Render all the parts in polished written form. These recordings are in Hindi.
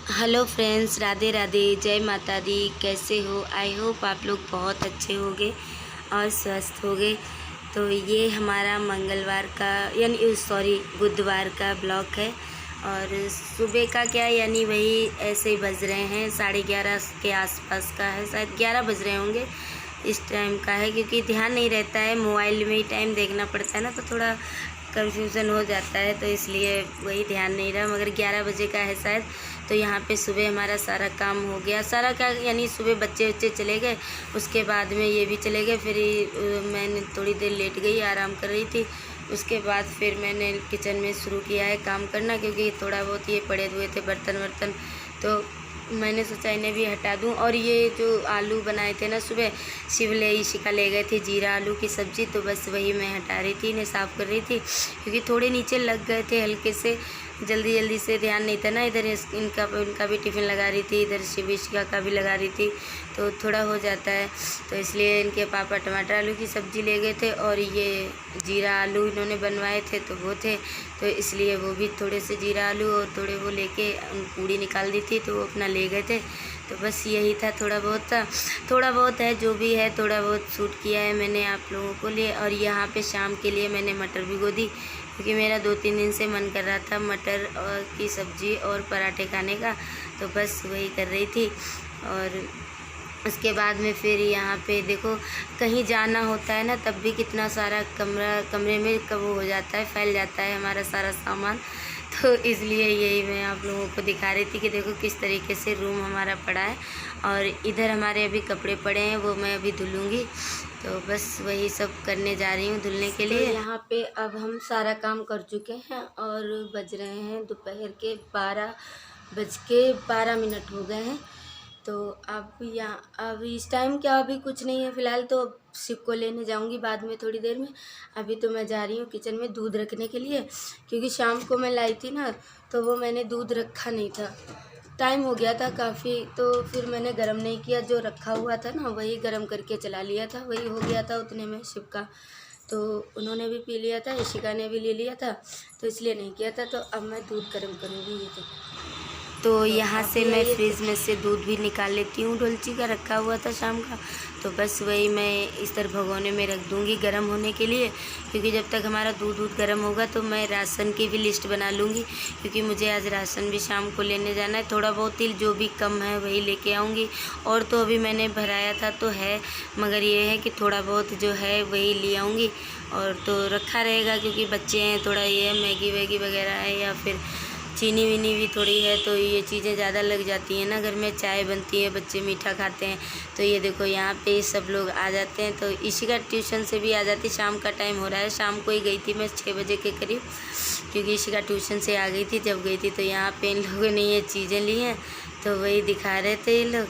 हेलो फ्रेंड्स, राधे राधे, जय माता दी। कैसे हो? आई होप आप लोग बहुत अच्छे होंगे और स्वस्थ होंगे। तो ये हमारा मंगलवार का यानी सॉरी बुधवार का ब्लॉग है। और सुबह का क्या यानी वही ऐसे ही बज रहे हैं 11:30 के आसपास का है, शायद 11 बज रहे होंगे इस टाइम का है, क्योंकि ध्यान नहीं रहता है, मोबाइल में ही टाइम देखना पड़ता है ना, तो थोड़ा कंफ्यूजन हो जाता है, तो इसलिए वही ध्यान नहीं रहा, मगर 11 बजे का है शायद। तो यहाँ पे सुबह हमारा सारा काम हो गया, सारा क्या यानी सुबह बच्चे चले गए, उसके बाद में ये भी चले गए, फिर मैंने थोड़ी देर लेट गई, आराम कर रही थी। उसके बाद फिर मैंने किचन में शुरू किया है काम करना, क्योंकि थोड़ा बहुत ये पड़े हुए थे बर्तन, तो मैंने सोचा इन्हें भी हटा दूं। और ये जो आलू बनाए थे ना सुबह, शिवले इशिका ले गए थे जीरा आलू की सब्ज़ी, तो बस वही मैं हटा रही थी, इन्हें साफ़ कर रही थी, क्योंकि थोड़े नीचे लग गए थे हल्के से, जल्दी से ध्यान नहीं था ना, इधर इनका भी टिफ़िन लगा रही थी, इधर शिव इशिका का भी लगा रही थी, तो थोड़ा हो जाता है। तो इसलिए इनके पापा टमाटर आलू की सब्ज़ी ले गए थे, और ये जीरा आलू इन्होंने बनवाए थे तो वो थे, तो इसलिए वो भी थोड़े से जीरा आलू और थोड़े वो लेके पूड़ी निकाल दी थी, तो वो अपना ले गए थे। तो बस यही था, थोड़ा बहुत है, जो भी है थोड़ा बहुत शूट किया है मैंने आप लोगों को लिए। और यहाँ पे शाम के लिए मैंने मटर भिगो दी, क्योंकि मेरा 2-3 दिन से मन कर रहा था मटर की सब्ज़ी और पराठे खाने का, तो बस वही कर रही थी। और उसके बाद में फिर यहाँ पे देखो, कहीं जाना होता है ना, तब भी कितना सारा कमरे में वो हो जाता है, फैल जाता है हमारा सारा सामान, तो इसलिए यही मैं आप लोगों को दिखा रही थी कि देखो किस तरीके से रूम हमारा पड़ा है। और इधर हमारे अभी कपड़े पड़े हैं, वो मैं अभी धुलूँगी, तो बस वही सब करने जा रही हूँ धुलने के लिए। तो यहाँ पे अब हम सारा काम कर चुके हैं और बज रहे हैं दोपहर के 12:12 हो गए हैं। तो अब इस टाइम क्या अभी कुछ नहीं है फ़िलहाल, तो अब शिव को लेने जाऊंगी बाद में थोड़ी देर में। अभी तो मैं जा रही हूँ किचन में दूध रखने के लिए, क्योंकि शाम को मैं लाई थी ना, तो वो मैंने दूध रखा नहीं था, टाइम हो गया था काफ़ी, तो फिर मैंने गर्म नहीं किया, जो रखा हुआ था ना वही गर्म करके चला लिया था, वही हो गया था उतने में शिव का, तो उन्होंने भी पी लिया था, इशिका ने भी ले लिया था, तो इसलिए नहीं किया था। तो अब मैं दूध गर्म करूँगी। ये तो यहाँ से मैं फ्रिज में से दूध भी निकाल लेती हूँ, डोलची का रखा हुआ था शाम का, तो बस वही मैं इस तरह भगोने में रख दूँगी गर्म होने के लिए, क्योंकि जब तक हमारा दूध गर्म होगा तो मैं राशन की भी लिस्ट बना लूँगी, क्योंकि मुझे आज राशन भी शाम को लेने जाना है, थोड़ा बहुत ही जो भी कम है वही लेके आऊँगी। और तो अभी मैंने भराया था तो है, मगर ये है कि थोड़ा बहुत जो है वही ले आऊँगी, और तो रखा रहेगा, क्योंकि बच्चे हैं, थोड़ा ये मैगी वैगी वगैरह है, या फिर चीनी वीनी भी थोड़ी है, तो ये चीज़ें ज़्यादा लग जाती हैं ना, घर में चाय बनती है, बच्चे मीठा खाते हैं, तो ये देखो यहाँ पे सब लोग आ जाते हैं। तो इशिका ट्यूशन से भी आ जाती, शाम का टाइम हो रहा है, शाम को ही गई थी मैं 6 बजे के करीब, क्योंकि इशिका ट्यूशन से आ गई थी जब गई थी। तो यहाँ पे इन लोगों ने ये चीज़ें ली हैं, तो वही दिखा रहे थे ये लोग,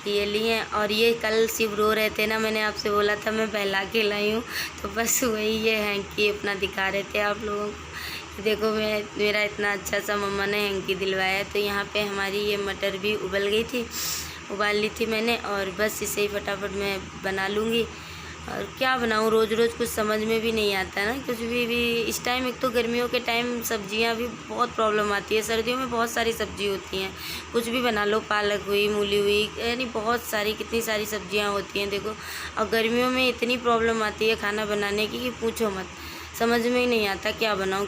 ये लिए। और ये कल शिव रो रहे थे ना, मैंने आपसे बोला था मैं बहला के लाई हूँ, तो बस वही ये हैंकी अपना दिखा रहे थे आप लोगों को। देखो मेरा इतना अच्छा सा मम्मा ने हैंकी दिलवाया है। तो यहाँ पे हमारी ये मटर भी उबाल ली थी मैंने, और बस इसे ही फटाफट मैं बना लूँगी। और क्या बनाऊँ, रोज़ कुछ समझ में भी नहीं आता ना, कुछ भी इस टाइम, एक तो गर्मियों के टाइम सब्जियां भी बहुत प्रॉब्लम आती है, सर्दियों में बहुत सारी सब्जी होती हैं, कुछ भी बना लो, पालक हुई, मूली हुई, यानी बहुत सारी कितनी सारी सब्जियां होती हैं देखो। और गर्मियों में इतनी प्रॉब्लम आती है खाना बनाने की कि पूछो मत, समझ में ही नहीं आता क्या बनाऊँ।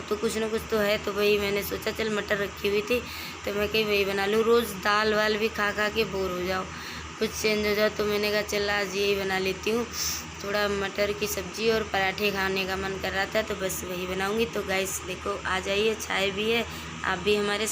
तो कुछ ना कुछ तो है, तो वही मैंने सोचा चल मटर रखी हुई थी, तो मैं कहीं वही बना लूँ, रोज़ दाल वाल भी खा के बोर हो जाओ, कुछ चेंज हो जाओ, तो मैंने कहा चल आज यही बना लेती हूँ। थोड़ा मटर की सब्ज़ी और पराठे खाने का मन कर रहा था, तो बस वही बनाऊँगी। तो गाइस देखो आ जाइए, चाय भी है, आप भी हमारे साथ।